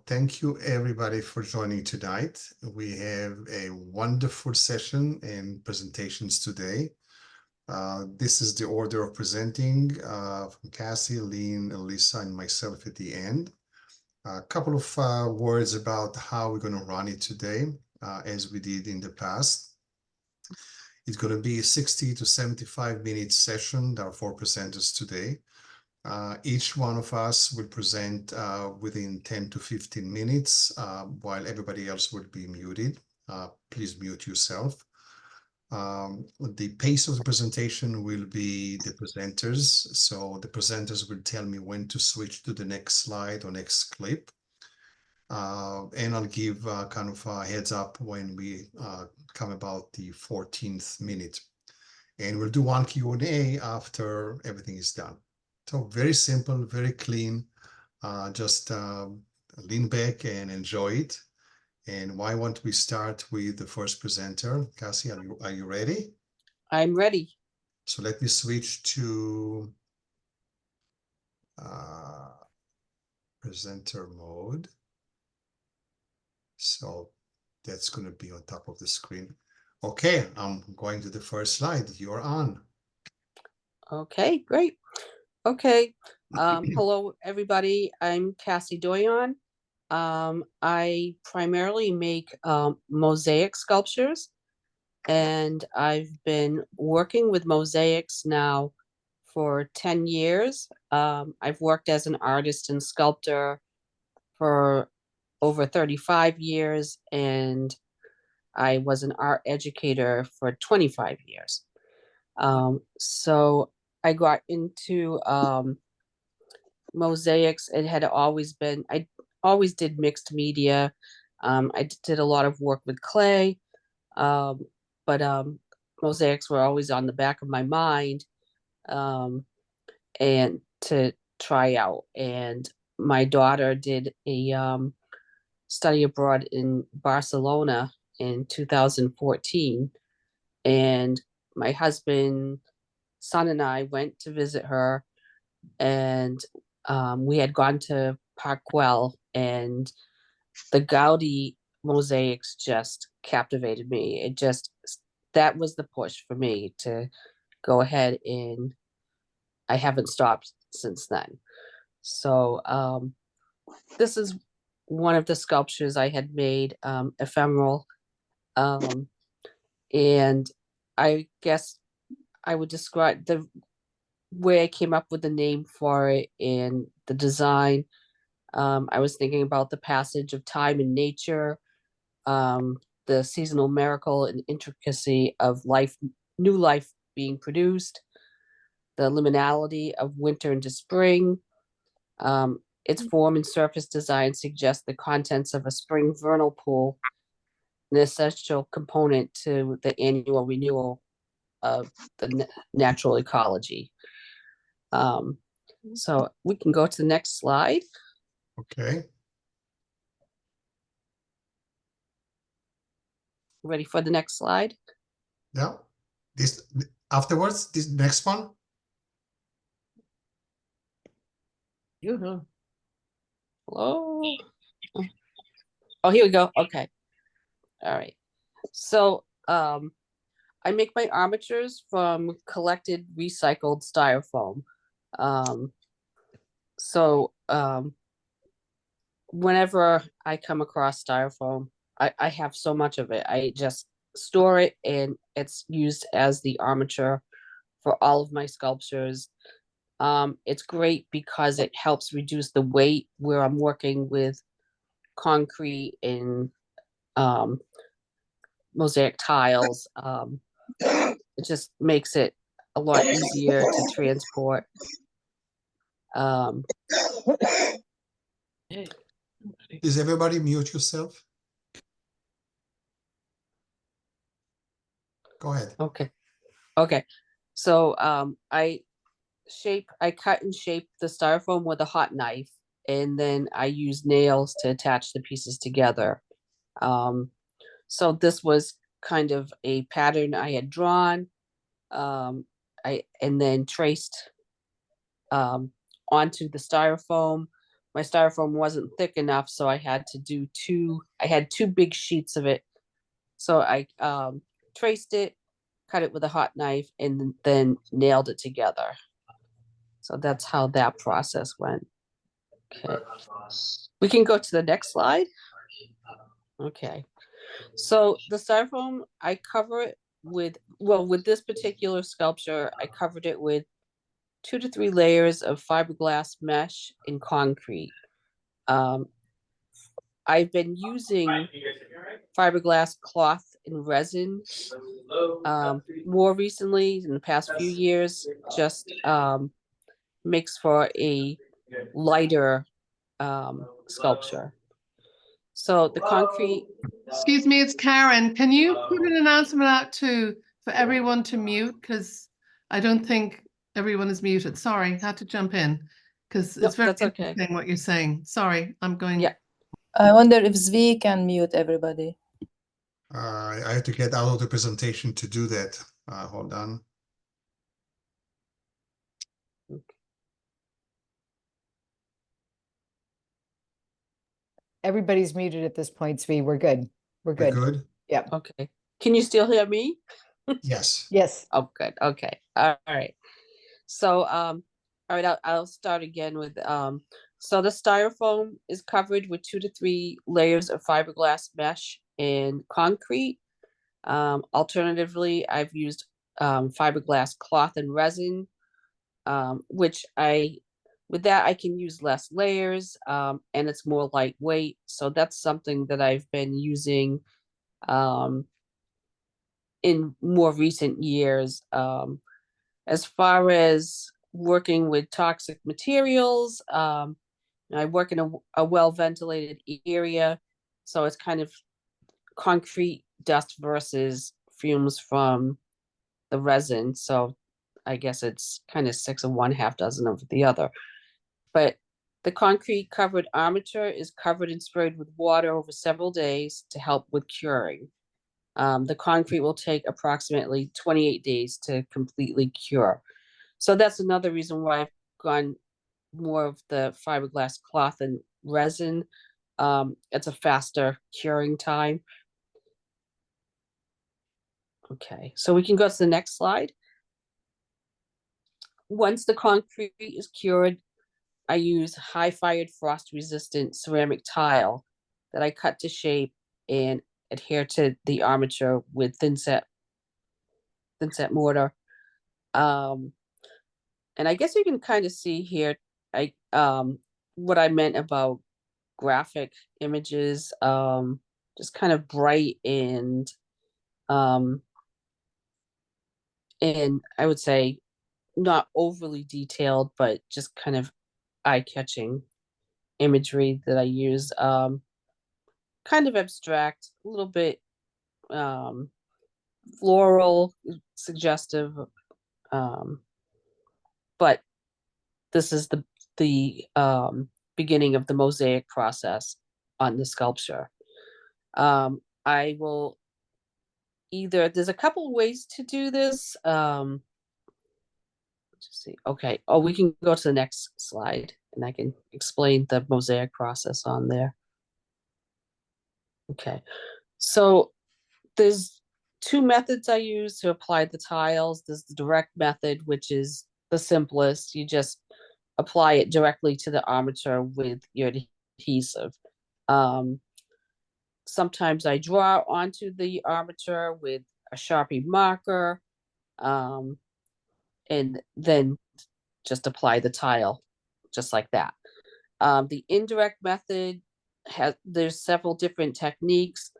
Thank you everybody for joining tonight. We have a wonderful session and presentations today. This is the order of presenting from Cassie, Lynn, Elisa, and myself at the end. A couple of words about how we're going to run it today, as we did in the past. It's going to be a 60 to 75 minute session. There are 4 presenters today. Each one of us will present within 10 to 15 minutes, while everybody else will be muted. Please mute yourself. The pace of the presentation will be the presenters. So the presenters will tell me when to switch to the next slide or next clip. And I'll give kind of a heads up when we come about the 14th minute. And we'll do one Q&A after everything is done. So very simple, very clean. Just lean back and enjoy it. And why won't we start with the first presenter? Cassie, are you ready? I'm ready. So let me switch to presenter mode. So that's going to be on top of the screen. Okay, I'm going to the first slide. You're on. Okay, great. Okay. Hello, everybody. I'm Cassie Doyon. I primarily make mosaic sculptures, and I've been working with mosaics now for 10 years. I've worked as an artist and sculptor for over 35 years, and I was an art educator for 25 years. So I got into mosaics. It had always been, I always did mixed media. I did a lot of work with clay, but mosaics were always on the back of my mind, and to try out. And my daughter did a study abroad in Barcelona in 2014, and my husband, son, and I went to visit her, and we had gone to Park Güell, and the Gaudi mosaics just captivated me. That was the push for me to go ahead, and I haven't stopped since then. So this is one of the sculptures I had made, ephemeral, and I guess I would describe the way I came up with the name for it and the design. I was thinking about the passage of time in nature, the seasonal miracle and intricacy of life, new life being produced, the liminality of winter into spring. Its form and surface design suggests the contents of a spring vernal pool, an essential component to the annual renewal of the natural ecology. So we can go to the next slide. Okay. Ready for the next slide? Yeah. This afterwards, this next one. Hello. Oh, here we go. Okay. All right. So I make my armatures from collected recycled styrofoam. So whenever I come across styrofoam, I have so much of it. I just store it, and it's used as the armature for all of my sculptures. It's great because it helps reduce the weight where I'm working with concrete and mosaic tiles. It just makes it a lot easier to transport. Does everybody mute yourself? Go ahead. Okay. So I cut and shape the styrofoam with a hot knife, and then I use nails to attach the pieces together. So this was kind of a pattern I had drawn, and then traced onto the styrofoam my styrofoam wasn't thick enough, so I had to do I had two big sheets of it. So I traced it, cut it with a hot knife, and then nailed it together. So that's how that process went. Okay. We can go to the next slide. Okay. So the styrofoam, I cover it with, well, with this particular sculpture, I covered it with 2 to 3 layers of fiberglass mesh in concrete. I've been using fiberglass cloth and resin more recently in the past few years, just makes for a lighter sculpture. So the concrete. Excuse me, it's Karen. Can you put an announcement out for everyone to mute? Because I don't think everyone is muted. Sorry, had to jump in because it's very interesting what you're saying. Sorry, I'm going. Yeah. I wonder if Zvi can mute everybody. I have to get out of the presentation to do that. Hold on. Everybody's muted at this point, Zvi. We're good. We're We're good. good? Yep. Okay. Can you still hear me? Yes. Yes. Oh, good. Okay. All right. So, all right, I'll start again with, so the styrofoam is covered with 2 to 3 layers of fiberglass mesh and concrete. Alternatively, I've used fiberglass cloth and resin, which with that I can use less layers, and it's more lightweight. So that's something that I've been using in more recent years. As far as working with toxic materials, I work in a well-ventilated area, so it's kind of concrete dust versus fumes from the resin. So I guess it's kind of 6 of one, half dozen of the other. But the concrete covered armature is covered and sprayed with water over several days to help with curing. The concrete will take approximately 28 days to completely cure. So that's another reason why I've gone more of the fiberglass cloth and resin. It's a faster curing time. Okay, so we can go to the next slide. Once the concrete is cured, I use high fired frost resistant ceramic tile that I cut to shape and adhere to the armature with thin set mortar. And I guess you can kind of see here, what I meant about graphic images, just kind of bright and I would say not overly detailed, but just kind of eye-catching imagery that I use. Kind of abstract, a little bit floral, suggestive, but this is the beginning of the mosaic process on the sculpture. I will there's a couple ways to do this. Let's see. Okay. Oh, we can go to the next slide and I can explain the mosaic process on there. Okay. So there's 2 methods I use to apply the tiles. There's the direct method, which is the simplest. You just apply it directly to the armature with your adhesive. Sometimes I draw onto the armature with a Sharpie marker, and then just apply the tile just like that. The indirect method there's several different techniques.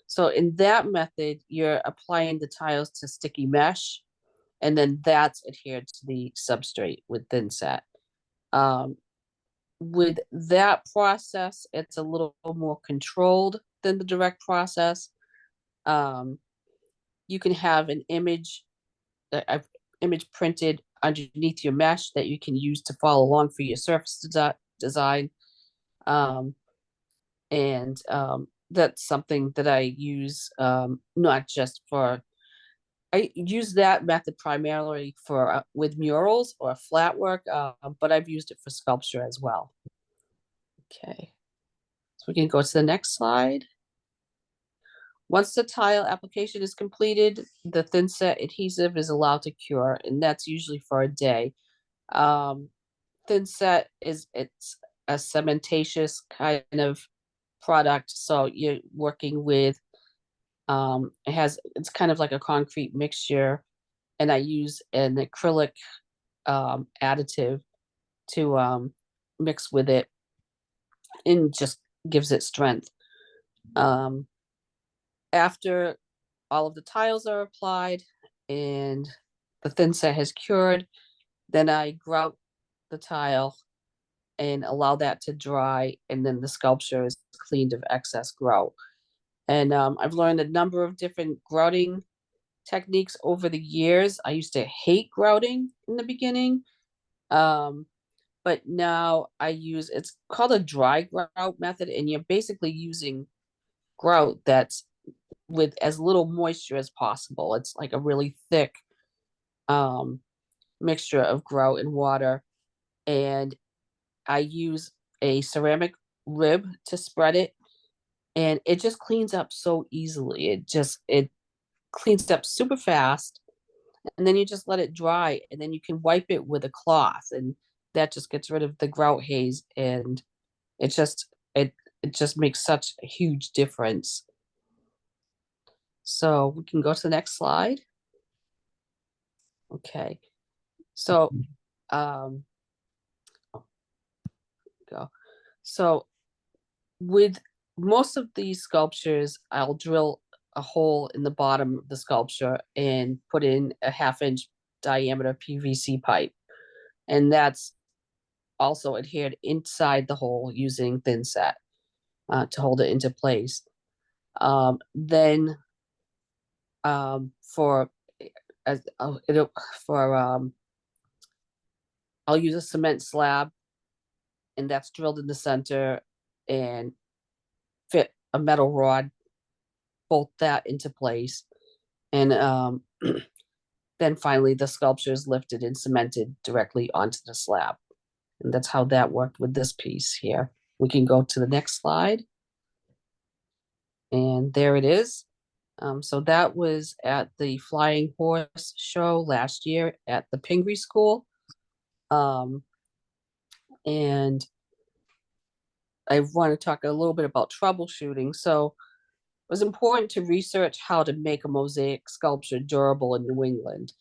So in that method, you're applying the tiles to sticky mesh, and then that's adhered to the substrate with thin set. With that process, it's a little more controlled than the direct process. You can have an image printed underneath your mesh that you can use to follow along for your surface design. That's something that I use, not just for, I use that method primarily for with murals or flat work, but I've used it for sculpture as well. Okay, so we can go to the next slide. Once the tile application is completed, the thin set adhesive is allowed to cure, and that's usually for a day. Thin set it's a cementatious kind of product, so you're working with it's kind of like a concrete mixture, and I use an acrylic additive to mix with it, and just gives it strength. After all of the tiles are applied and the thin set has cured, then I grout the tile and allow that to dry, and then the sculpture is cleaned of excess grout. And I've learned a number of different grouting techniques over the years. I used to hate grouting in the beginning, but now it's called a dry grout method, and you're basically using grout that's with as little moisture as possible. It's like a really thick mixture of grout and water, and I use a ceramic rib to spread it, and it just cleans up so easily. It cleans up super fast, and then you just let it dry, and then you can wipe it with a cloth, and that just gets rid of the grout haze, and it just it just makes such a huge difference. So we can go to the next slide. Okay, so go. So with most of these sculptures, I'll drill a hole in the bottom of the sculpture and put in a 1/2-inch diameter PVC pipe, and that's also adhered inside the hole using thin set to hold it into place. Then for I'll use a cement slab, and that's drilled in the center, and fit a metal rod, bolt that into place, and then finally the sculpture is lifted and cemented directly onto the slab. And that's how that worked with this piece here. We can go to the next slide. And there it is. So that was at the Flying Horse show last year at the Pingree School. And I want to talk a little bit about troubleshooting. So it was important to research how to make a mosaic sculpture durable in New England.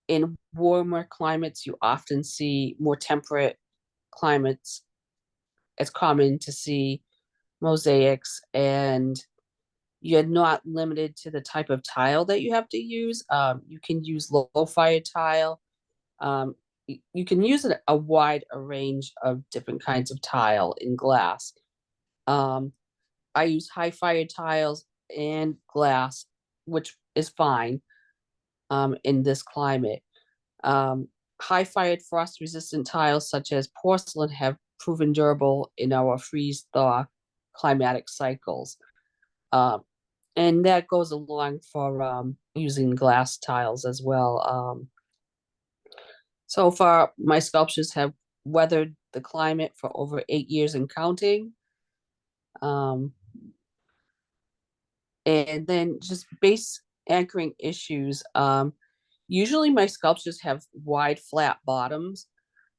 In warmer climates, you often see more temperate climates. It's common to see mosaics, and you're not limited to the type of tile that you have to use. You can use low fire tile. You can use a wide range of different kinds of tile in glass. I use high fire tiles and glass, which is fine in this climate. High fired frost resistant tiles such as porcelain have proven durable in our freeze thaw climatic cycles. And that goes along for using glass tiles as well. So far, my sculptures have weathered the climate for over 8 years and counting. And then just base anchoring issues. Usually my sculptures have wide, flat bottoms,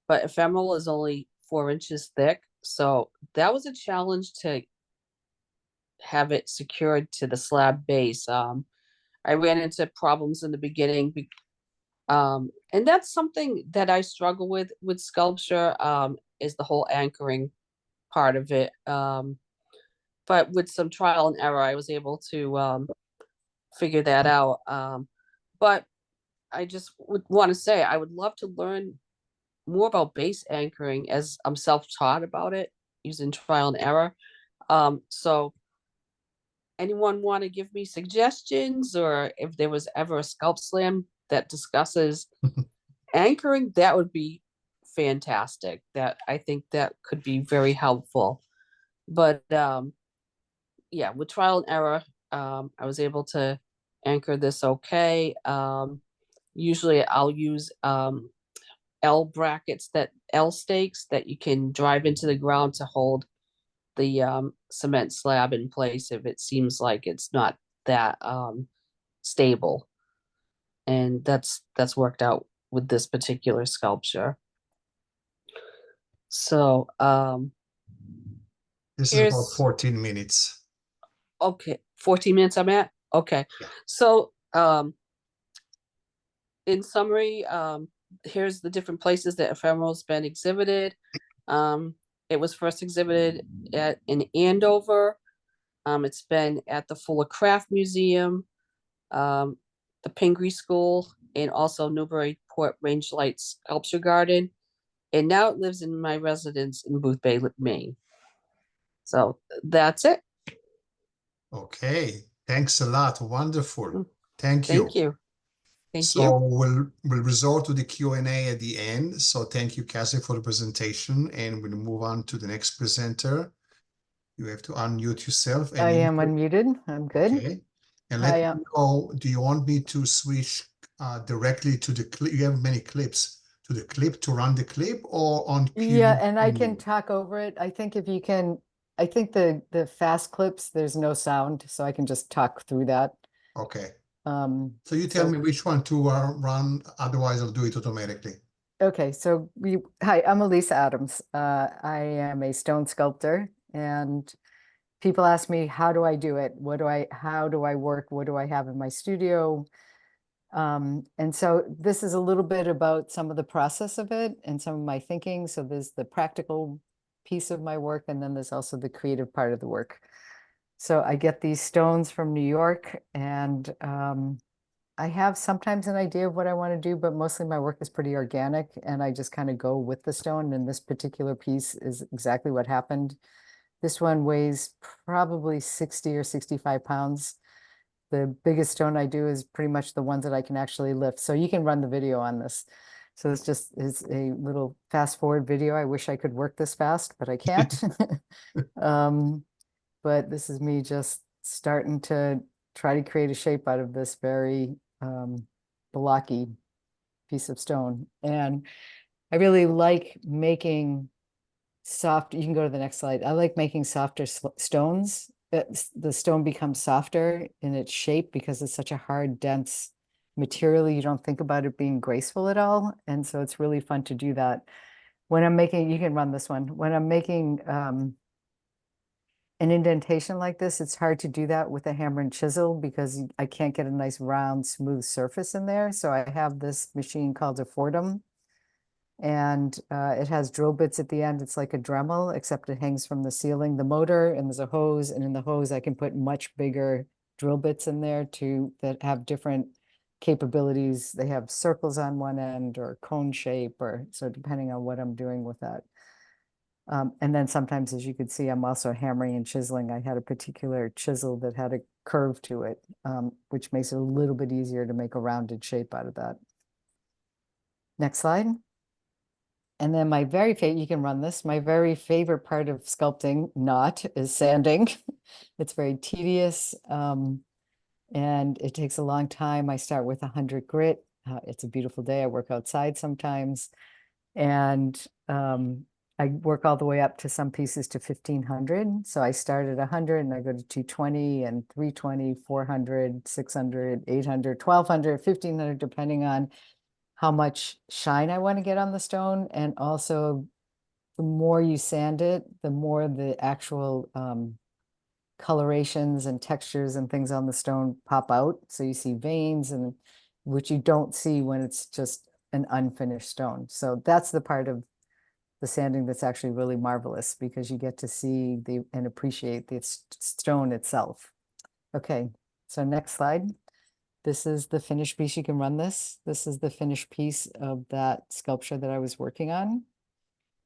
but ephemeral is only 4 inches thick. So that was a challenge to have it secured to the slab base. I ran into problems in the beginning, and that's something that I struggle with sculpture, is the whole anchoring part of it. But with some trial and error, I was able to figure that out. But I just would want to say I would love to learn more about base anchoring, as I'm self-taught about it using trial and error. So anyone want to give me suggestions, or if there was ever a Scalpslam that discusses anchoring, that would be fantastic. That I think that could be very helpful. But yeah, with trial and error, I was able to anchor this okay. Usually I'll use L brackets, that L stakes that you can drive into the ground to hold the cement slab in place if it seems like it's not that stable. And that's worked out with this particular sculpture. So this is about 14 minutes. Okay, 14 minutes I'm at? Okay. Yeah. So in summary, here's the different places that Ephemeral's been exhibited. It was first exhibited in Andover. It's been at the Fuller Craft Museum, the Pingree School, and also Newburyport Range Lights Sculpture Garden. And now it lives in my residence in Boothbay, Maine. So that's it. Okay, thanks a lot. Wonderful. Thank you. Thank you. Thank So you. we'll resort to the Q&A at the end. So thank you, Cassie, for the presentation, and we'll move on to the next presenter. You have to unmute yourself. And I am unmuted. I'm good. Okay. And let me know, do you want me to switch directly to the clip? You have many clips, to the clip, to run the clip, or on cue? Yeah, and I can talk over it. I think if you can, I think the fast clips, there's no sound, so I can just talk through that. Okay. So you tell me which one to run, otherwise I'll do it automatically. Okay, so hi, I'm Elise Adams. I am a stone sculptor, and people ask me, how do I do it? How do I work? What do I have in my studio? And so this is a little bit about some of the process of it and some of my thinking. So there's the practical piece of my work, and then there's also the creative part of the work. So I get these stones from New York, and I have sometimes an idea of what I want to do, but mostly my work is pretty organic, and I just kind of go with the stone. And this particular piece is exactly what happened. This one weighs probably 60 or 65 pounds. The biggest stone I do is pretty much the ones that I can actually lift. So you can run the video on this. So it's a little fast forward video. I wish I could work this fast, but I can't. But this is me just starting to try to create a shape out of this very blocky piece of stone. And I really like making soft, you can go to the next slide. I like making softer stones. The stone becomes softer in its shape because it's such a hard, dense material. You don't think about it being graceful at all. And so it's really fun to do that. When I'm making, you can run this one. When I'm making an indentation like this, it's hard to do that with a hammer and chisel because I can't get a nice round, smooth surface in there. So I have this machine called a Fordham, and it has drill bits at the end. It's like a Dremel, except it hangs from the ceiling. The motor, and there's a hose, and in the hose I can put much bigger drill bits in there that have different capabilities. They have circles on one end or cone shape, or so depending on what I'm doing with that. And then sometimes, as you could see, I'm also hammering and chiseling. I had a particular chisel that had a curve to it, which makes it a little bit easier to make a rounded shape out of that. Next slide. And then my very favorite, you can run this, my very favorite part of sculpting is sanding. It's very tedious, and it takes a long time. I start with 100 grit. It's a beautiful day. I work outside sometimes. And I work all the way up to some pieces to 1500. So I start at 100 and I go to 220 and 320, 400, 600, 800, 1200, 1500, depending on how much shine I want to get on the stone. And also, the more you sand it, the more the actual colorations and textures and things on the stone pop out. So you see veins, and which you don't see when it's just an unfinished stone. So that's the part of the sanding that's actually really marvelous, because you get to see and appreciate the stone itself. Okay, so next slide. This is the finished piece. You can run this. This is the finished piece of that sculpture that I was working on.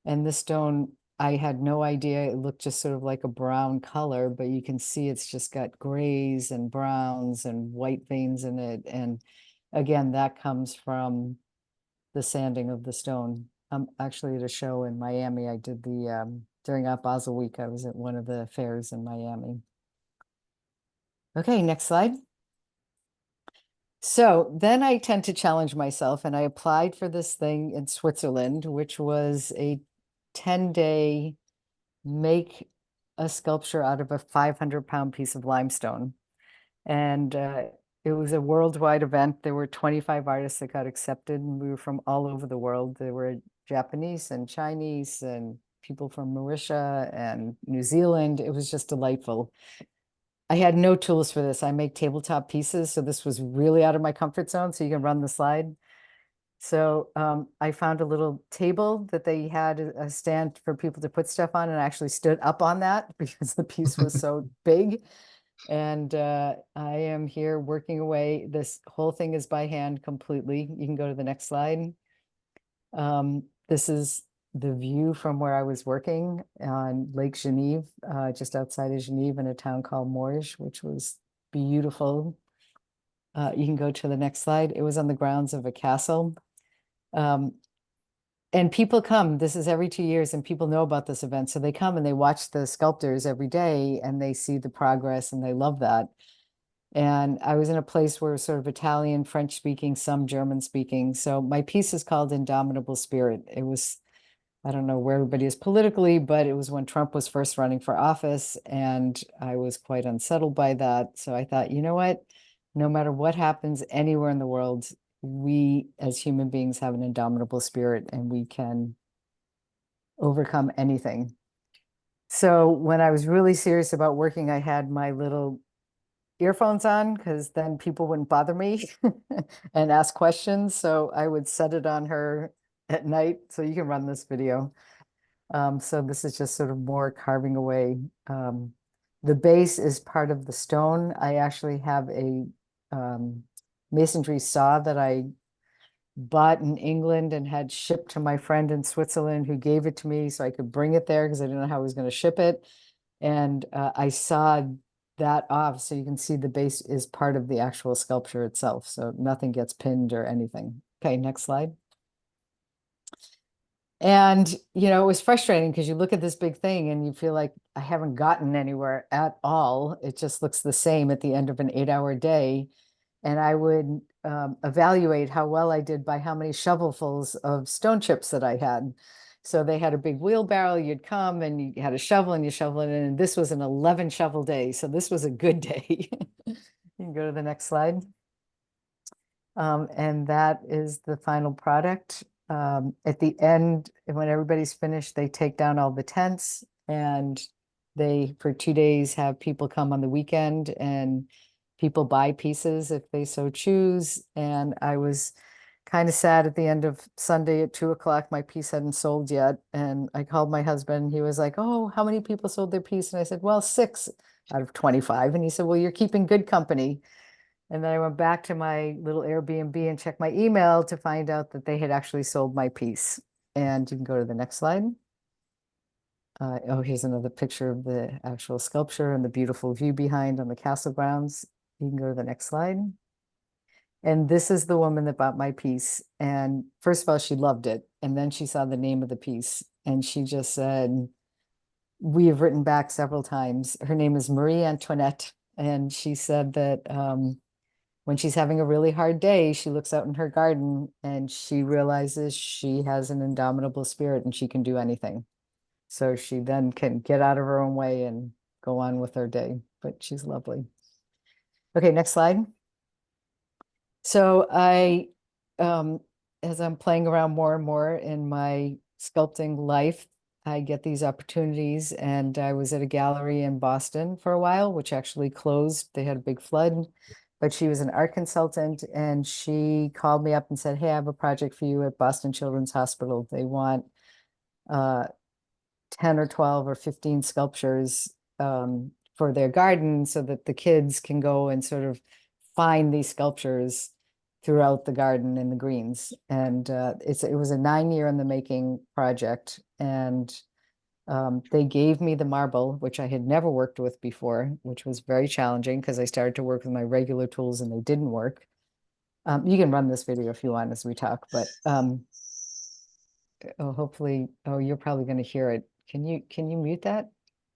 And this stone, I had no idea. It looked just sort of like a brown color, but you can see it's just got grays and browns and white veins in it. And again, that comes from the sanding of the stone. Actually at a show in Miami. I did during Art Basel week, I was at one of the fairs in Miami. Okay, next slide. So then I tend to challenge myself, and I applied for this thing in Switzerland, which was a 10-day make a sculpture out of a 500-pound piece of limestone. And it was a worldwide event. There were 25 artists that got accepted, and we were from all over the world. There were Japanese and Chinese and people from Mauritius and New Zealand. It was just delightful. I had no tools for this. I make tabletop pieces, so this was really out of my comfort zone. So you can run the slide. So I found a little table that they had a stand for people to put stuff on, and I actually stood up on that because the piece was so big. And I am here working away. This whole thing is by hand completely. You can go to the next slide. This is the view from where I was working on Lake Genève, just outside of Genève in a town called Morges, which was beautiful. You can go to the next slide. It was on the grounds of a castle. And people come, this is every 2 years, and people know about this event. So they come and they watch the sculptors every day, and they see the progress, and they love that. And I was in a place where it was sort of Italian, French speaking, some German speaking. So my piece is called Indomitable Spirit. It was, I don't know where everybody is politically, but it was when Trump was first running for office, and I was quite unsettled by that. So I thought, you know what? No matter what happens anywhere in the world, we as human beings have an indomitable spirit, and we can overcome anything. So when I was really serious about working, I had my little earphones on, because then people wouldn't bother me and ask questions. So I would set it on her at night. So you can run this video. So this is just sort of more carving away. The base is part of the stone. I actually have a masonry saw that I bought in England and had shipped to my friend in Switzerland, who gave it to me so I could bring it there because I didn't know how I was going to ship it. And I sawed that off, so you can see the base is part of the actual sculpture itself. So nothing gets pinned or anything. Okay, next slide. And, you know, it was frustrating because you look at this big thing and you feel like I haven't gotten anywhere at all. It just looks the same at the end of an 8-hour day. And I would evaluate how well I did by how many shovelfuls of stone chips that I had. So they had a big wheelbarrow, you'd come and you had a shovel and you shovel it in, and this was an 11 shovel day. So this was a good day. You can go to the next slide. And that is the final product. At the end, when everybody's finished, they take down all the tents, and they, for 2 days, have people come on the weekend, and people buy pieces if they so choose. And I was kind of sad at the end of Sunday at 2 o'clock, my piece hadn't sold yet. And I called my husband. He was like, "Oh, how many people sold their piece?" And I said, "Well, 6 out of 25. And he said, "Well, you're keeping good company." And then I went back to my little Airbnb and checked my email to find out that they had actually sold my piece. And you can go to the next slide. Oh, here's another picture of the actual sculpture and the beautiful view behind on the castle grounds. You can go to the next slide. And this is the woman that bought my piece. And first of all, she loved it. And then she saw the name of the piece, and she just said, we have written back several times. Her name is Marie Antoinette. And she said that when she's having a really hard day, she looks out in her garden and she realizes she has an indomitable spirit and she can do anything. So she then can get out of her own way and go on with her day. But she's lovely. Okay, next slide. So I, as I'm playing around more and more in my sculpting life, I get these opportunities. And I was at a gallery in Boston for a while, which actually closed. They had a big flood. But she was an art consultant, and she called me up and said, "Hey, I have a project for you at Boston Children's Hospital. They want 10 or 12 or 15 sculptures for their garden so that the kids can go and sort of find these sculptures throughout the garden in the greens." And it was a 9-year in the making project. And they gave me the marble, which I had never worked with before, which was very challenging because I started to work with my regular tools and they didn't work. You can run this video if you want as we talk, but hopefully, you're probably going to hear it. Can you mute that?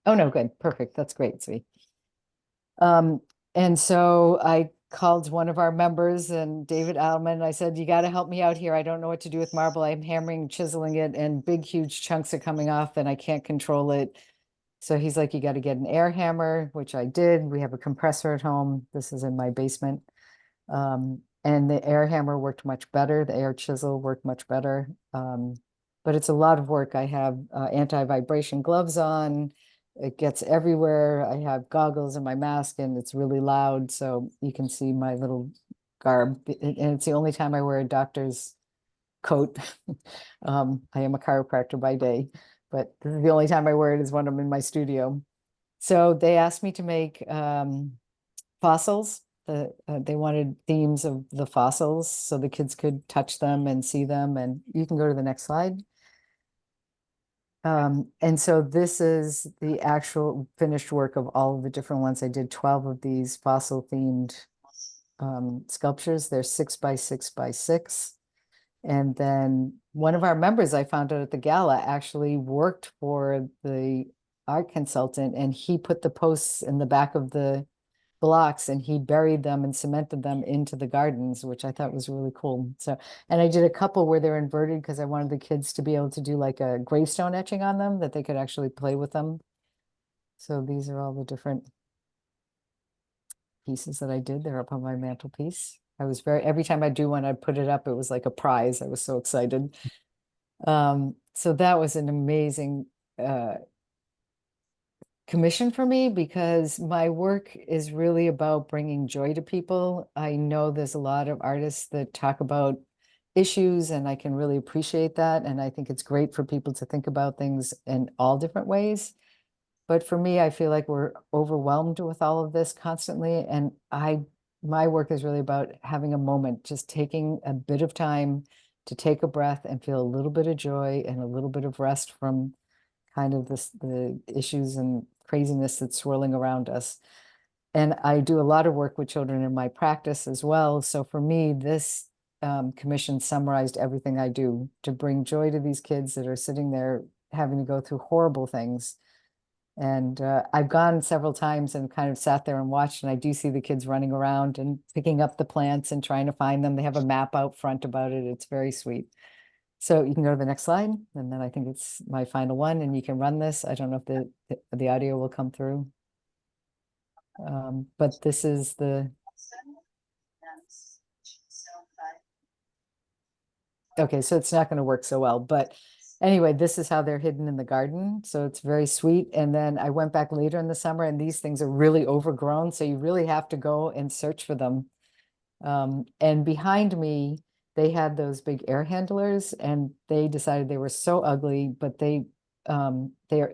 Oh, no, good. Perfect. That's great, Zvi. And so I called one of our members and David Alman, and I said, you got to help me out here. I don't know what to do with marble. I'm hammering, chiseling it, and big, huge chunks are coming off and I can't control it. So he's like, you got to get an air hammer, which I did. We have a compressor at home. This is in my basement. And the air hammer worked much better. The air chisel worked much better. But it's a lot of work. I have anti-vibration gloves on. It gets everywhere. I have goggles and my mask, and it's really loud. So you can see my little garb. And it's the only time I wear a doctor's coat. I am a chiropractor by day, but this is the only time I wear it is when I'm in my studio. So they asked me to make fossils. They wanted themes of the fossils so the kids could touch them and see them. And you can go to the next slide. And so this is the actual finished work of all of the different ones. I did 12 of these fossil themed sculptures. They're 6 by 6 by 6. And then one of our members, I found out at the gala, actually worked for the art consultant, and he put the posts in the back of the blocks and he buried them and cemented them into the gardens, which I thought was really cool. So, and I did a couple where they're inverted because I wanted the kids to be able to do like a gravestone etching on them, that they could actually play with them. So these are all the different pieces that I did. They're up on my mantelpiece. I was every time I do one, I'd put it up. It was like a prize. I was so excited. So that was an amazing commission for me, because my work is really about bringing joy to people. I know there's a lot of artists that talk about issues, and I can really appreciate that. And I think it's great for people to think about things in all different ways. But for me, I feel like we're overwhelmed with all of this constantly. And my work is really about having a moment, just taking a bit of time to take a breath and feel a little bit of joy and a little bit of rest from kind of the issues and craziness that's swirling around us. And I do a lot of work with children in my practice as well. So for me, this commission summarized everything I do to bring joy to these kids that are sitting there having to go through horrible things. And I've gone several times and kind of sat there and watched, and I do see the kids running around and picking up the plants and trying to find them. They have a map out front about it. It's very sweet. So you can go to the next slide, and then I think it's my final one, and you can run this. I don't know if the audio will come through. But this is the... Okay, so it's not going to work so well, but anyway, this is how they're hidden in the garden. So it's very sweet. And then I went back later in the summer, and these things are really overgrown. So you really have to go and search for them. And behind me, they had those big air handlers, and they decided they were so ugly, but they're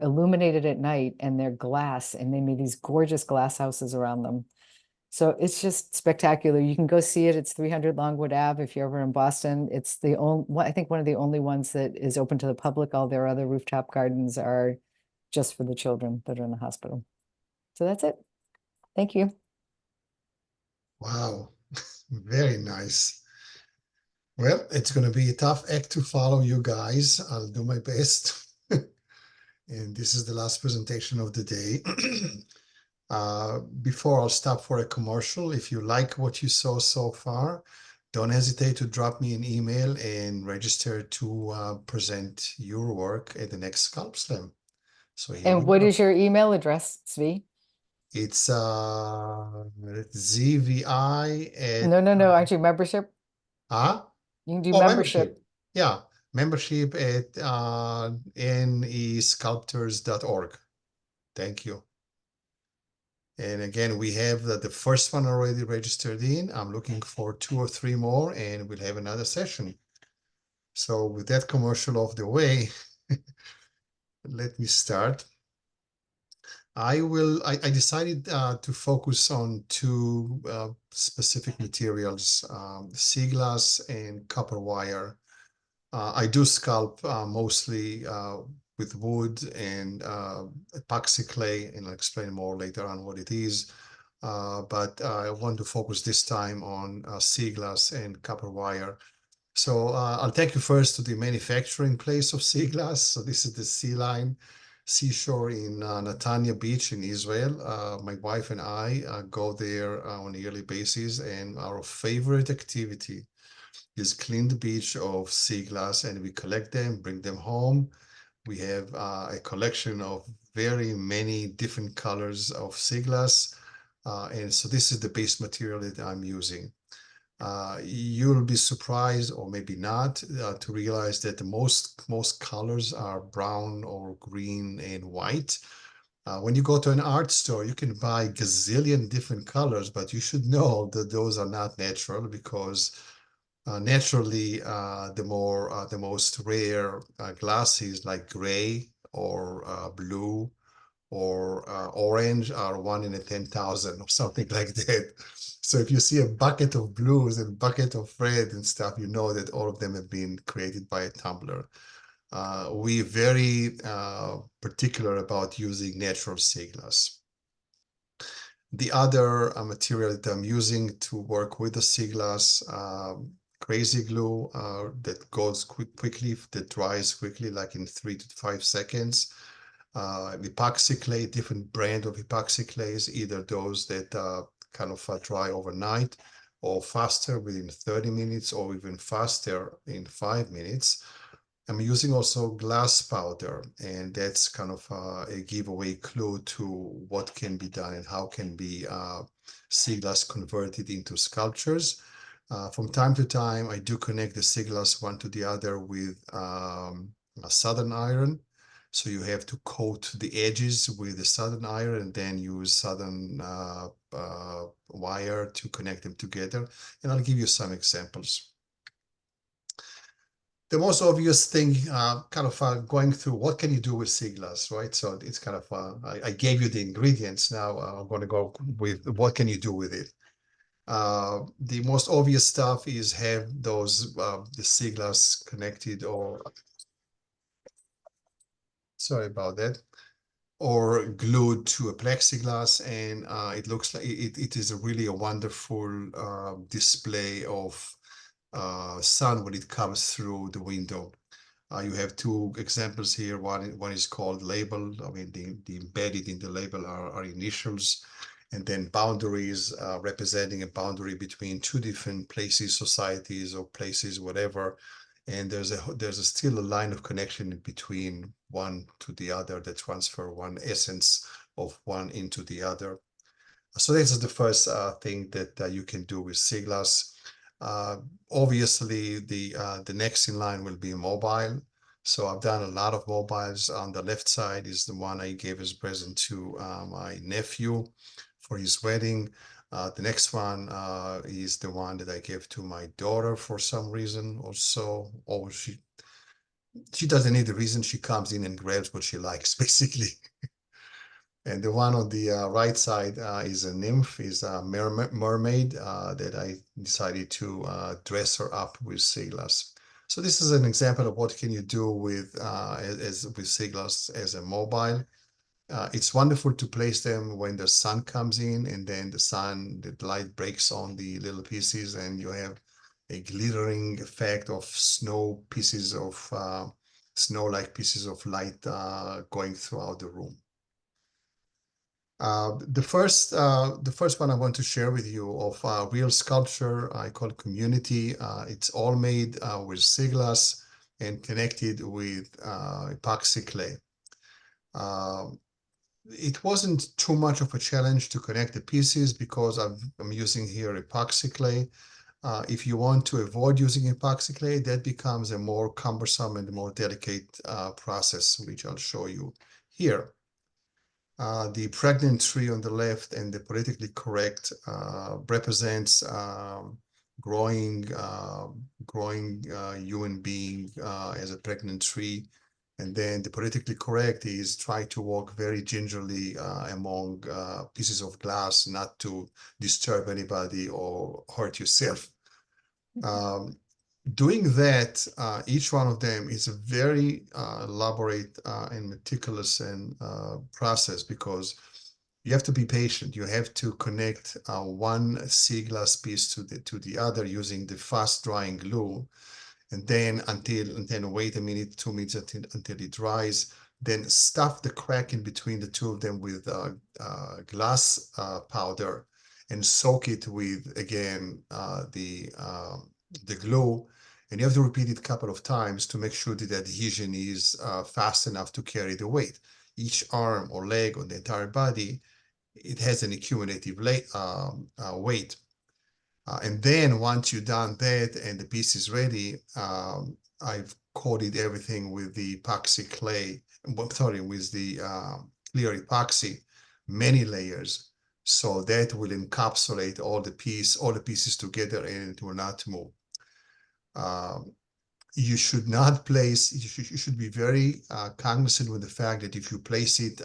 illuminated at night, and they're glass, and they made these gorgeous glass houses around them. So it's just spectacular. You can go see it. It's 300 Longwood Ave if you're ever in Boston. It's the only, I think one of the only ones that is open to the public. All their other rooftop gardens are just for the children that are in the hospital. So that's it. Thank you. Wow, very nice. Well, it's going to be a tough act to follow, you guys. I'll do my best. And this is the last presentation of the day. Before I'll stop for a commercial, if you like what you saw so far, don't hesitate to drop me an email and register to present your work at the next Scalpslam. So here And what is your email address, Zvi? It's ZVI at... No, actually membership. Huh? You can do membership. Yeah, membership at nesculptors.org. Thank you. And again, we have the first one already registered in. I'm looking for 2 or 3 more, and we'll have another session. So with that commercial off the way, let me start. I decided to focus on 2 specific materials, sea glass and copper wire. I do sculpt mostly with wood and epoxy clay, and I'll explain more later on what it is. But I want to focus this time on sea glass and copper wire. So I'll take you first to the manufacturing place of sea glass. So this is the sea line. seashore in Netanya Beach in Israel. My wife and I go there on a yearly basis, and our favorite activity is clean the beach of sea glass, and we collect them, bring them home. We have a collection of very many different colors of sea glass, and so this is the base material that I'm using. You'll be surprised, or maybe not, to realize that the most colors are brown or green and white. When you go to an art store, you can buy gazillion different colors, but you should know that those are not natural, because naturally the most rare glasses like gray or blue or orange are 1 in 10,000 or something like that. So if you see a bucket of blues and bucket of red and stuff, you know that all of them have been created by a tumbler. We're very particular about using natural sea glass. The other material that I'm using to work with the sea glass, crazy glue that goes quickly, that dries quickly, like in 3 to 5 seconds. Epoxy clay, different brand of epoxy clays, either those that kind of dry overnight or faster within 30 minutes or even faster in 5 minutes. I'm using also glass powder, and that's kind of a giveaway clue to what can be done and how can be sea glass converted into sculptures. From time to time, I do connect the sea glass one to the other with a southern iron. So you have to coat the edges with the southern iron and then use southern wire to connect them together. And I'll give you some examples. The most obvious thing, kind of going through what can you do with sea glass, right? So it's kind of, I gave you the ingredients. Now I'm going to go with what can you do with it. The most obvious stuff is have those, the sea glass connected, or sorry about that, or glued to a plexiglass, and it looks like it is really a wonderful display of sun when it comes through the window. You have two examples here. One is called label. I mean, the embedded in the label are initials, and then boundaries representing a boundary between two different places, societies, or places, whatever. And there's still a line of connection between one to the other that transfer one essence of one into the other. So this is the first thing that you can do with sea glass. Obviously, the next in line will be mobile. So I've done a lot of mobiles. On the left side is the one I gave as a present to my nephew for his wedding. The next one is the one that I gave to my daughter for some reason also. Or she doesn't need a reason. She comes in and grabs what she likes, basically. And the one on the right side is a nymph, is a mermaid that I decided to dress her up with sea glass. So this is an example of what can you do with with sea glass as a mobile. It's wonderful to place them when the sun comes in, and then the light breaks on the little pieces, and you have a glittering effect of snow pieces of snow-like pieces of light going throughout the room. The first one I want to share with you of real sculpture, I call community. It's all made with sea glass and connected with epoxy clay. It wasn't too much of a challenge to connect the pieces because I'm using here epoxy clay. If you want to avoid using epoxy clay, that becomes a more cumbersome and more delicate process, which I'll show you here. The pregnant tree on the left and the politically correct represents growing human being as a pregnant tree. And then the politically correct is try to walk very gingerly among pieces of glass, not to disturb anybody or hurt yourself. Doing that, each one of them is a very elaborate and meticulous and process, because you have to be patient. You have to connect one sea glass piece to the other using the fast drying glue, and then wait a minute, 2 minutes until it dries. then stuff the crack in between the two of them with glass powder and soak it with, again, the glue. And you have to repeat it a couple of times to make sure that the adhesion is fast enough to carry the weight. Each arm or leg or the entire body, it has an accumulative weight. And then once you've done that and the piece is ready, I've coated everything with the epoxy clay, sorry, with the clear epoxy, many layers. So that will encapsulate all the pieces together and it will not move. You should not place, you should be very cognizant with the fact that if you place it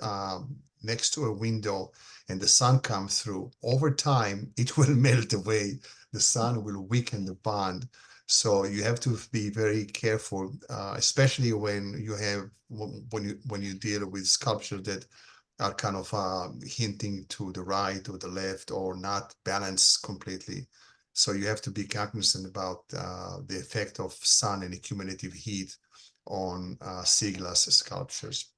next to a window and the sun comes through, over time, it will melt away. The sun will weaken the bond. So you have to be very careful, especially when you deal with sculpture that are kind of hinting to the right or the left or not balanced completely. So you have to be cognizant about the effect of sun and accumulative heat on sea glass sculptures.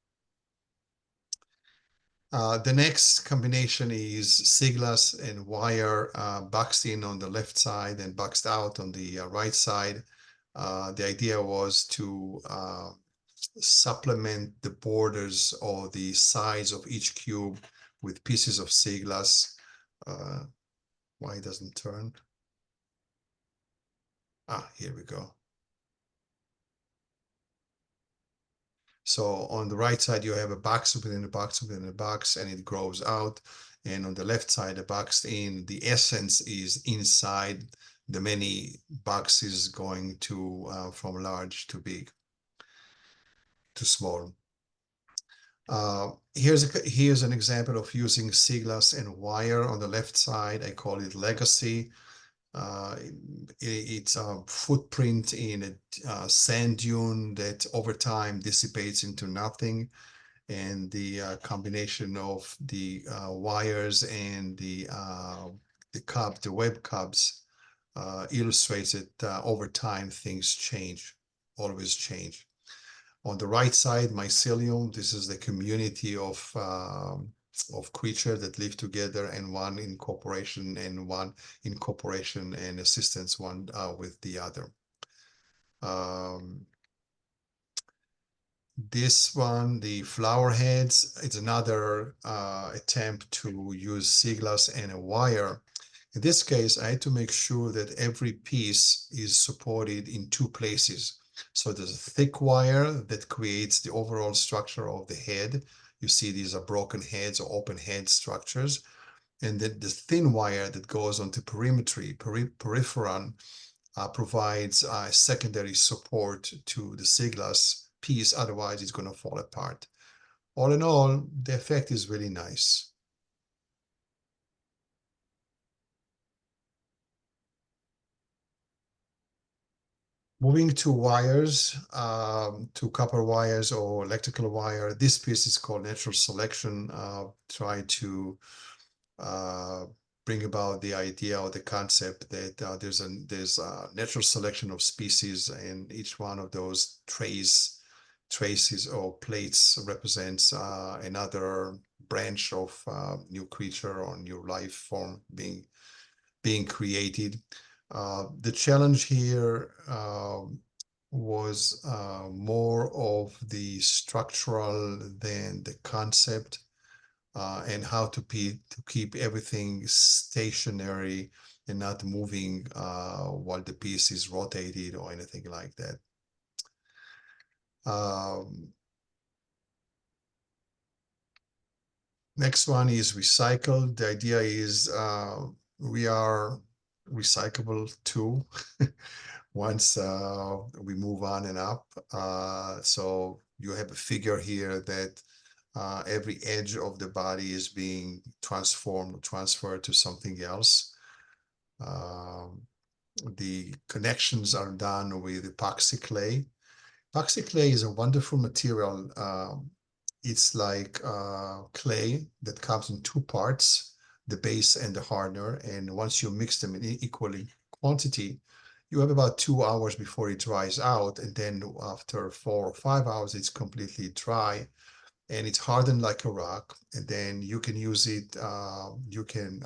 The next combination is sea glass and wire boxed in on the left side and boxed out on the right side. The idea was to supplement the borders or the sides of each cube with pieces of sea glass. Why it doesn't turn? Here we go. So on the right side, you have a box within a box within a box, and it grows out. And on the left side, the box in, the essence is inside the many boxes going to from large to big to small. Here's an example of using sea glass and wire on the left side. I call it Legacy. It's a footprint in a sand dune that over time dissipates into nothing. And the combination of the wires and the web cubs illustrates that over time things change, always change. On the right side, mycelium, this is the community of creatures that live together, and one in cooperation and assistance one with the other. This one, the flower heads, it's another attempt to use sea glass and a wire. In this case, I had to make sure that every piece is supported in two places. So there's a thick wire that creates the overall structure of the head. You see these are broken heads or open head structures. And then the thin wire that goes onto perimetry, peripheron, provides secondary support to the sea glass piece. Otherwise, it's going to fall apart. All in all, the effect is really nice. Moving to wires, to copper wires or electrical wire. This piece is called Natural Selection. Try to bring about the idea or the concept that there's a natural selection of species, and each one of those traces or plates represents another branch of new creature or new life form being created. The challenge here was more of the structural than the concept, and how to keep everything stationary and not moving while the piece is rotated or anything like that. Next one is recycled. The idea is we are recyclable too once we move on and up. So you have a figure here that every edge of the body is being transferred to something else. The connections are done with epoxy clay. Epoxy clay is a wonderful material. It's like clay that comes in two parts, the base and the hardener. And once you mix them in equally quantity, you have about 2 hours before it dries out, and then after 4 or 5 hours, it's completely dry and it's hardened like a rock. And then you can use it, you can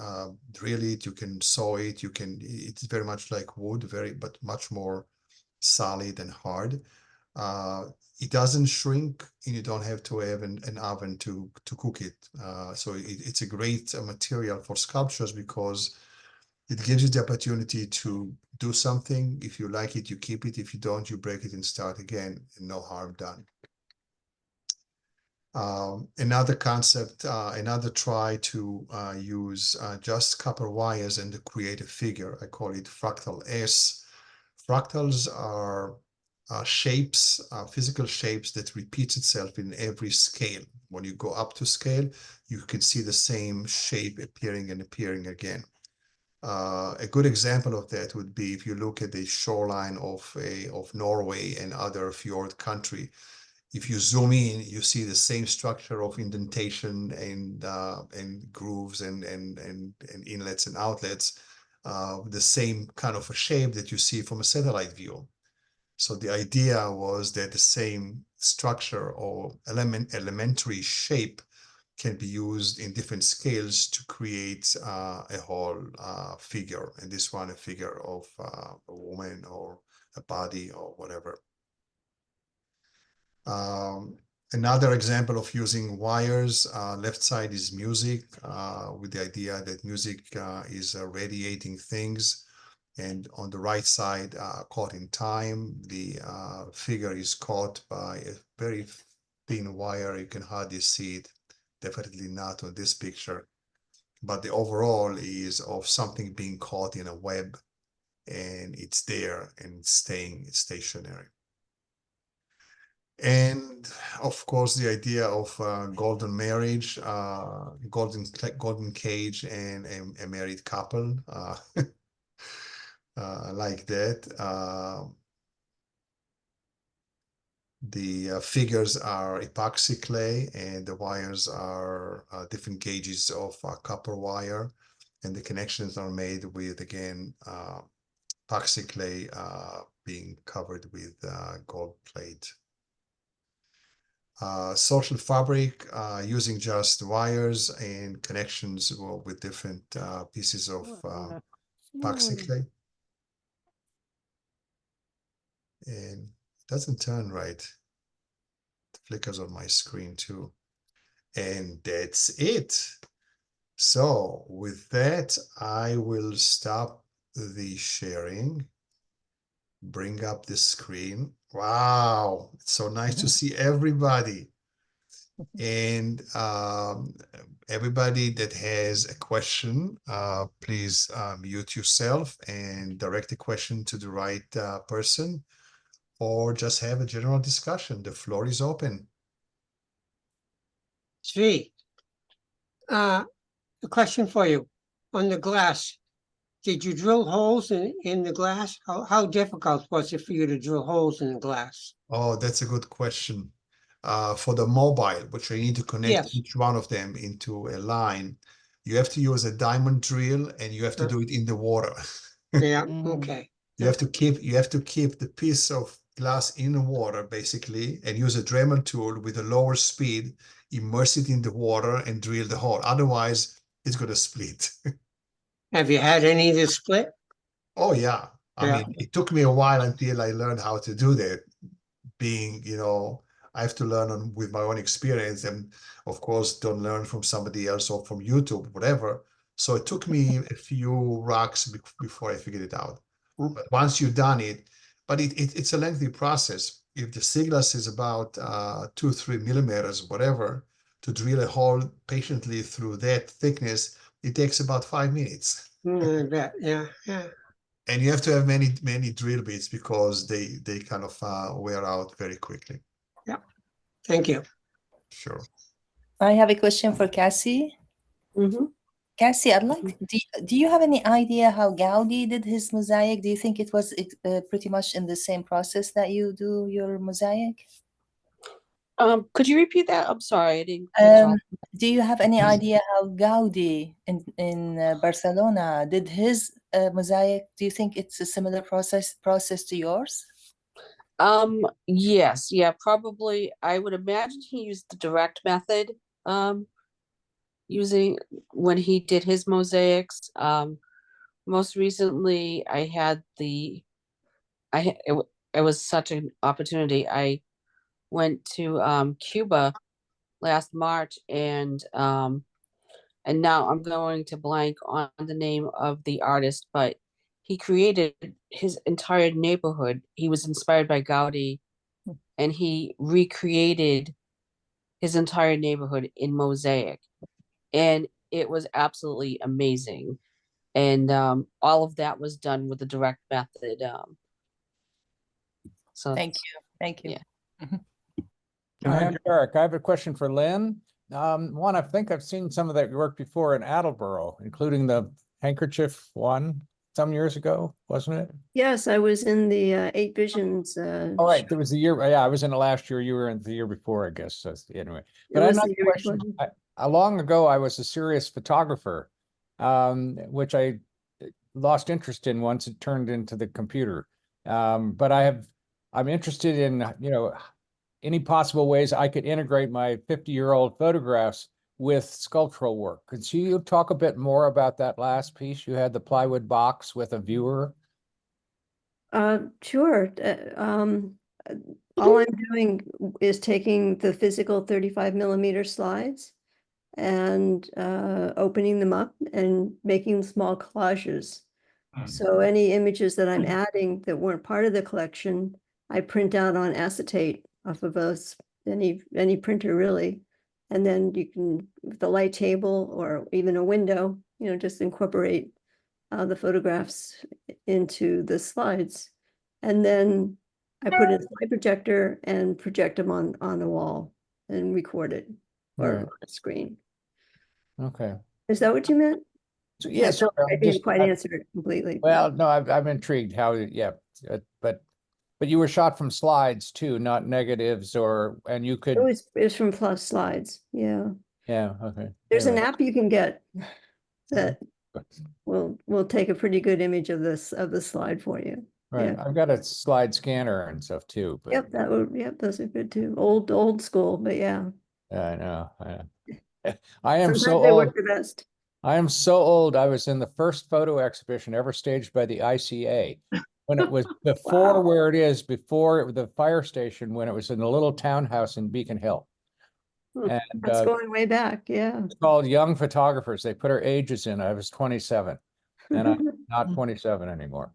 drill it, you can saw it, it's very much like wood, but much more solid and hard. It doesn't shrink, and you don't have to have an oven to cook it. So it's a great material for sculptures because it gives you the opportunity to do something. If you like it, you keep it. If you don't, you break it and start again, and no harm done. Another concept, another try to use just copper wires and to create a figure. I call it fractal S. Fractals are shapes, physical shapes that repeats itself in every scale. When you go up to scale, you can see the same shape appearing and appearing again. A good example of that would be if you look at the shoreline of Norway and other fjord country. If you zoom in, you see the same structure of indentation and grooves and inlets and outlets, the same kind of a shape that you see from a satellite view. So the idea was that the same structure or elementary shape can be used in different scales to create a whole figure. And this one, a figure of a woman or a body or whatever. Another example of using wires, left side is music, with the idea that music is radiating things. And on the right side, caught in time, the figure is caught by a very thin wire. You can hardly see it, definitely not on this picture. But the overall is of something being caught in a web, and it's there and it's staying stationary. And of course, the idea of golden marriage, golden cage, and a married couple, like that. The figures are epoxy clay, and the wires are different gauges of copper wire, and the connections are made with, again, epoxy clay being covered with gold plate. Social fabric, using just wires and connections with different pieces of epoxy clay. And it doesn't turn right. It flickers on my screen too. And that's it. So with that, I will stop the sharing, bring up the screen. Wow, it's so nice to see everybody. And everybody that has a question, please mute yourself and direct the question to the right person, or just have a general discussion. The floor is open. Zvi, a question for you. On the glass, did you drill holes in the glass? How difficult was it for you to drill holes in the glass? Oh, that's a good question. For the mobile, which you need to connect each one of them into a line, you have to use a diamond drill, and you have to do it in the water. Yeah, okay. You have to keep the piece of glass in the water, basically, and use a Dremel tool with a lower speed, immerse it in the water and drill the hole. Otherwise, it's going to split. Have you had any that split? Oh, yeah. I mean, it took me a while until I learned how to do that. Being, I have to learn with my own experience, and of course, don't learn from somebody else or from YouTube, whatever. So it took me a few rocks before I figured it out. But once you've done it, but it's a lengthy process. If the sea glass is about 2-3 millimeters, whatever, to drill a hole patiently through that thickness, it takes about 5 minutes. I bet, yeah. And you have to have many drill bits because they kind of wear out very quickly. Yeah, thank you. Sure. I have a question for Cassie. Cassie, I'd like, do you have any idea how Gaudi did his mosaic? Do you think it was pretty much in the same process that you do your mosaic? Could you repeat that? I'm sorry, I didn't. Do you have any idea how Gaudi in Barcelona did his mosaic? Do you think it's a similar process to yours? Yes, yeah, probably. I would imagine he used the direct method, using when he did his mosaics. Most recently, I had the, it was such an opportunity. I went to Cuba last March, and now I'm going to blank on the name of the artist, but he created his entire neighborhood. He was inspired by Gaudi, and he recreated his entire neighborhood in mosaic, and it was absolutely amazing. And all of that was done with the direct method. So Thank you. Yeah. I'm Eric. I have a question for Lynn. One, I think I've seen some of that work before in Attleboro, including the handkerchief one some years ago, wasn't it? Yes, I was in the 8 Visions. All right, there was the year. Yeah, I was in it last year. You were in the year before, I guess. So anyway, but It I was have the a year question. before. Long ago, I was a serious photographer, which I lost interest in once it turned into the computer. But I'm interested in, any possible ways I could integrate my 50-year-old photographs with sculptural work. Could you talk a bit more about that last piece? You had the plywood box with a viewer. Sure. All I'm doing is taking the physical 35mm slides and opening them up and making small collages. So any images that I'm adding that weren't part of the collection, I print out on acetate off of any printer really. And then you can, with the light table or even a window, just incorporate the photographs into the slides. And then I put in a slide projector and project them on a wall and record it or Right. on a screen. Okay. Is that what you meant? So, yeah, sort of. I didn't quite answer it completely. Well, no, I'm intrigued how, yeah, but you were shot from slides too, not negatives, and you could. It was from plus slides. Yeah. Yeah. Okay. There's an Anyway. app you can get that will take a pretty good image of the slide for you. Right. Yeah. I've got a slide scanner and stuff too. But Yep, those are good too. Old school, but yeah. I know. I am Sometimes so they old. work the best. I am so old. I was in the first photo exhibition ever staged by the ICA when it was before Wow. where it is, before the fire station, when it was in a little townhouse in Beacon Hill. And That's going way back. Yeah. it's called Young Photographers. They put our ages in. I was 27 and I'm not 27 anymore.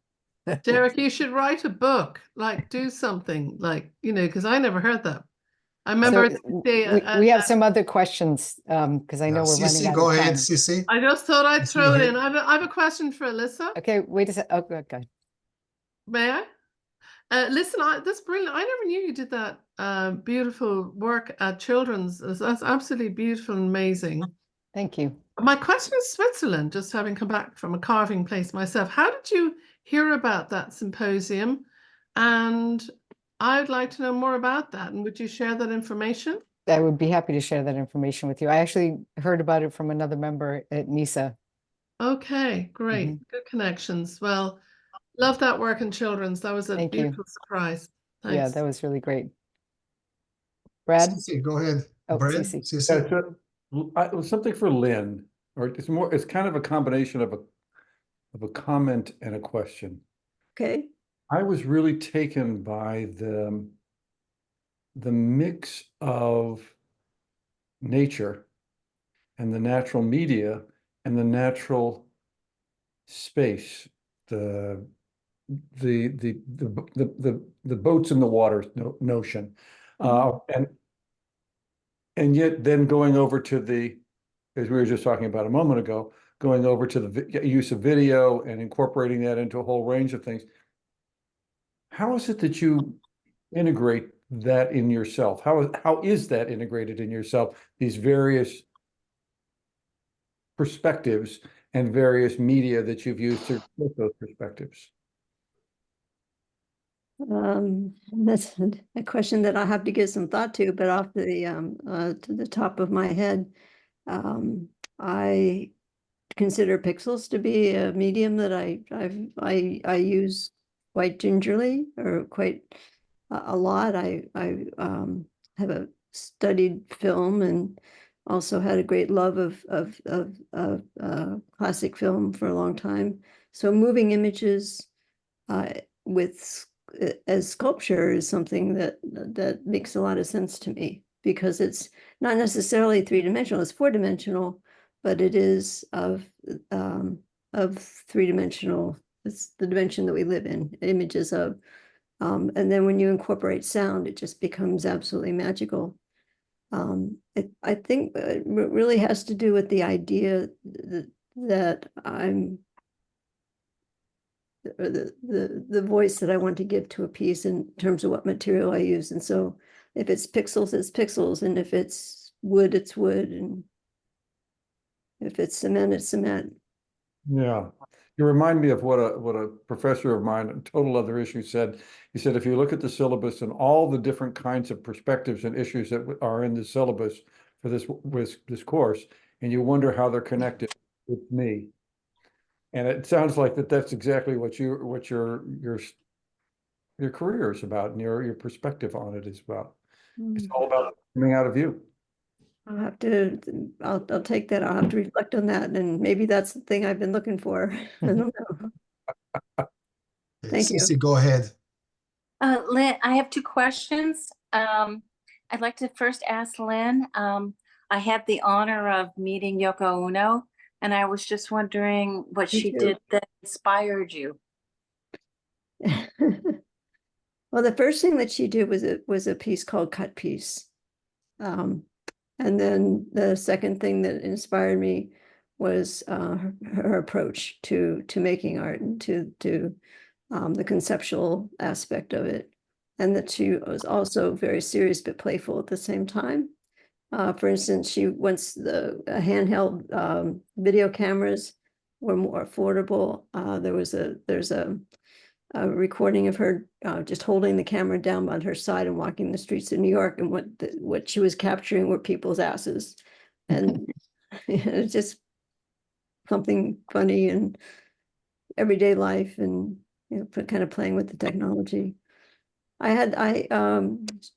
Derek, you should write a book, like do something like, because I never heard that. I remember we have some other questions because I know we're running out go of time. ahead, Cici. I just thought I'd Cici, throw go it ahead. in. I have a question for Alyssa. Okay, wait a second. Oh, okay. May I? Listen, that's brilliant. I never knew you did that beautiful work at Children's. That's absolutely beautiful and amazing. Thank you. My question is Switzerland, just having come back from a carving place myself. How did you hear about that symposium? And I'd like to know more about that. And would you share that information? I would be happy to share that information with you. I actually heard about it from another member at NISA. Okay, great. Good connections. Well, love that work in Children's. That was a Thank you. beautiful surprise. Thanks. Yeah, that was really great. Brad? Cici, go ahead. Oh, Brad, Cici. Cici. Yeah, it was something for Lynn, or it's kind of a combination of a comment and a question. Okay. I was really taken by the mix of nature and the natural media and the natural space, the boats in the water notion, and yet then going over to as we were just talking about a moment ago, going over to the use of video and incorporating that into a whole range of things. How is it that you integrate that in yourself? How is that integrated in yourself, these various perspectives and various media that you've used to get those perspectives? That's a question that I have to give some thought to, but off to the top of my head, I consider pixels to be a medium that I use quite gingerly or quite a lot. I have a studied film and also had a great love of classic film for a long time. So moving images with as sculpture is something that makes a lot of sense to me, because it's not necessarily three-dimensional, it's four-dimensional, but it is of three-dimensional. It's the dimension that we live in, images of. And then when you incorporate sound, it just becomes absolutely magical. I think it really has to do with the idea that I'm the voice that I want to give to a piece in terms of what material I use. And so if it's pixels, it's pixels, and if it's wood, it's wood, and if it's cement, it's cement. Yeah. You remind me of what a professor of mine, a total other issue, said. He said, if you look at the syllabus and all the different kinds of perspectives and issues that are in the syllabus for this course, and you wonder how they're connected with me. And it sounds like that's exactly what your career is about, and your perspective on it is about. It's all about coming out of you. I'll take that. I'll have to reflect on that, and maybe that's the thing I've been looking for. I don't know. Thank you. Cece, go ahead. Lynn, I have two questions. I'd like to first ask Lynn. I had the honor of meeting Yoko Ono, and I was just wondering what she did that inspired you. Well, the first thing that she did was a piece called Cut Piece. And then the second thing that inspired me was her approach to making art and to the conceptual aspect of it. And that she was also very serious but playful at the same time. For instance, once the handheld video cameras were more affordable, there's a recording of her just holding the camera down on her side and walking the streets of New York, and what she was capturing were people's asses, and it's just something funny and everyday life, and kind of playing with the technology.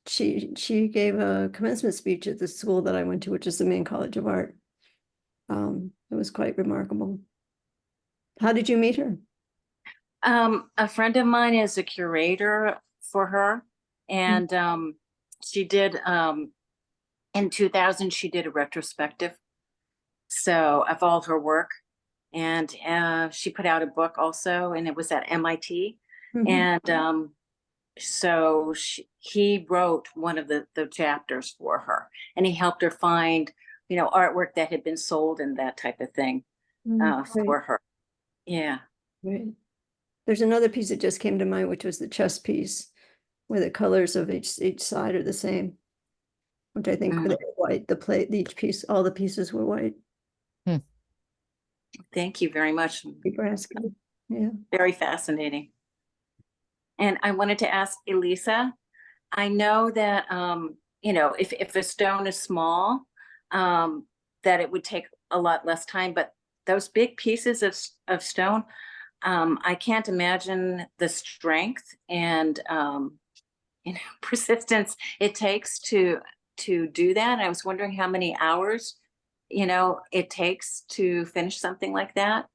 She gave a commencement speech at the school that I went to, which is the Maine College of Art. It was quite remarkable. How did you meet her? A friend of mine is a curator for her, and she did in 2000 she did a retrospective, so of all her work, and she put out a book also, and it was at MIT. And so he wrote one of the chapters for her, and he helped her find artwork that had been sold and that type of thing for her. Yeah. Right. There's another piece that just came to mind, which was the chess piece, where the colors of each side are the same, which I think were white. Each piece, all the pieces were white. Thank you very much. Thank you for asking. Yeah. Very fascinating. And I wanted to ask Elisa, I know that, if a stone is small, that it would take a lot less time, but those big pieces of stone, I can't imagine the strength and persistence it takes to do that. I was wondering how many hours it takes to finish something like that.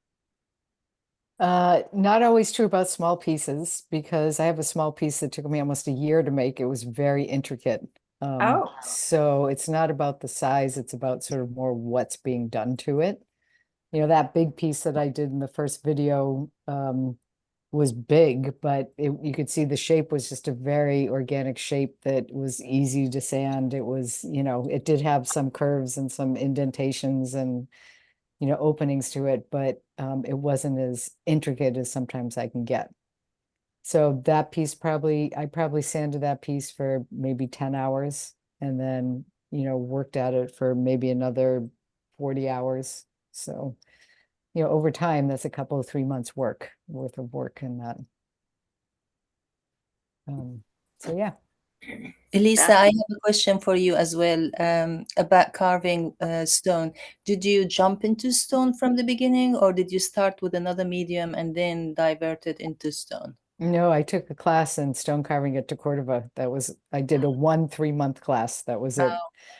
Not always true about small pieces, because I have a small piece that took me almost a year to make. It was very intricate. So it's not about the size, it's about sort of more what's being done to it. That big piece that I did in the first video was big, but you could see the shape was just a very organic shape that was easy to sand. It was, it did have some curves and some indentations and, openings to it, but it wasn't as intricate as sometimes I can get. So that piece I probably sanded that piece for maybe 10 hours and then, worked at it for maybe another 40 hours. So, over time, that's a couple of 3 months worth of work in that. So yeah. Elisa, Beth? I have a question for you as well, about carving stone. Did you jump into stone from the beginning, or did you start with another medium and then divert it into stone? No, I took a class in stone carving at Cordova. I did a 3-month class. That was it.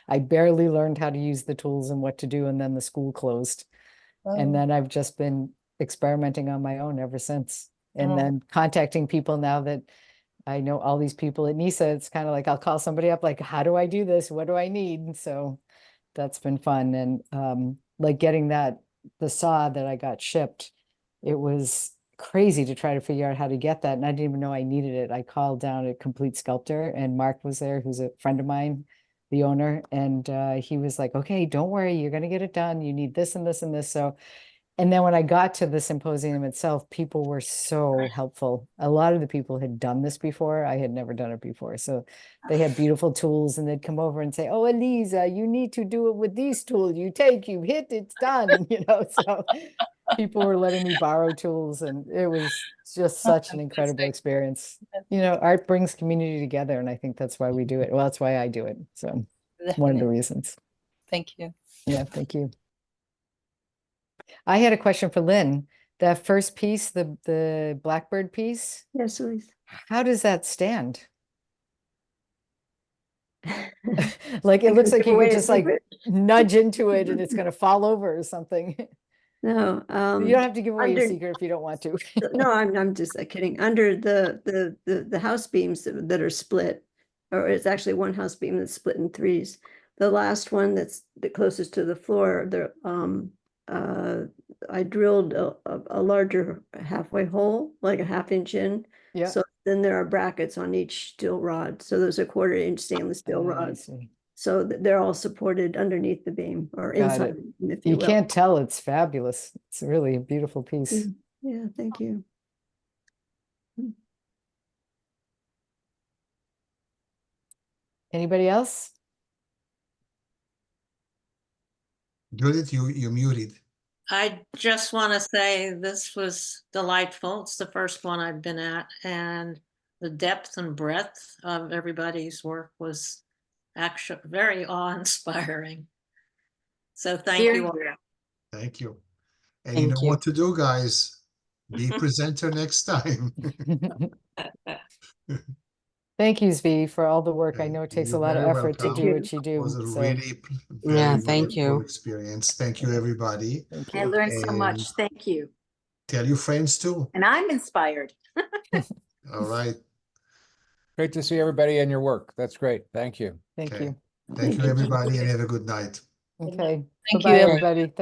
I barely learned how to use the tools and what to do, and then the school closed. And then I've just been experimenting on my own ever since. And then contacting people now that I know all these people at NISA. It's kind of like I'll call somebody up, like, how do I do this? What do I need? And so that's been fun. And like getting the saw that I got shipped, it was crazy to try to figure out how to get that. And I didn't even know I needed it. I called down at Complete Sculptor, and Mark was there, who's a friend of mine, the owner. And he was like, okay, don't worry, you're going to get it done. You need this and this and this. So, and then when I got to the symposium itself, people were so helpful. A lot of the people had done this before. I had never done it before. So they had beautiful tools, and they'd come over and say, oh, Elisa, you need to do it with these tools. You hit, it's done, So people were letting me borrow tools, and it was just such an incredible experience. Art brings community together, and I think that's why we do it. Well, that's why I do it. So one of the reasons. Thank you. Yeah, thank you. I had a question for Lynn. That first piece, the Blackbird piece. Yes, Elise. How does that stand? Like it looks like you could just like nudge into it and it's going to fall over or something. No, you don't have to give away your secret if you don't want to. No, I'm just kidding. Under the house beams that are split, or it's actually one house beam that's split in threes. The last one that's the closest to the floor, I drilled a larger halfway hole, like a 1/2 inch in. Yeah. So then there are brackets on each steel rod. So there's a 1/4 inch stainless steel rod. So they're all supported underneath the beam or inside, if you will. Can't tell. It's fabulous. It's really a beautiful piece. Yeah, thank you. Anybody else? Judith, you muted. I just want to say this was delightful. It's the first one I've been at, and the depth and breadth of everybody's work was actually very awe-inspiring. So thank you all. Thank you. And Thank you know you. what to do, guys. Be presenter next time. Thank you, Zvi, for all the work. I know it takes a You're lot of very effort to welcome. do what you It was do. a So really Yeah, very thank wonderful you. experience. Thank you, everybody. thank I you. learned so And much. Thank you. tell your friends too. And I'm inspired. All right. Great to see everybody and your work. That's great. Thank you. Thank Okay. you. Thank you, everybody, and have a good night. Okay. Thank Bye-bye, you, everybody. Thank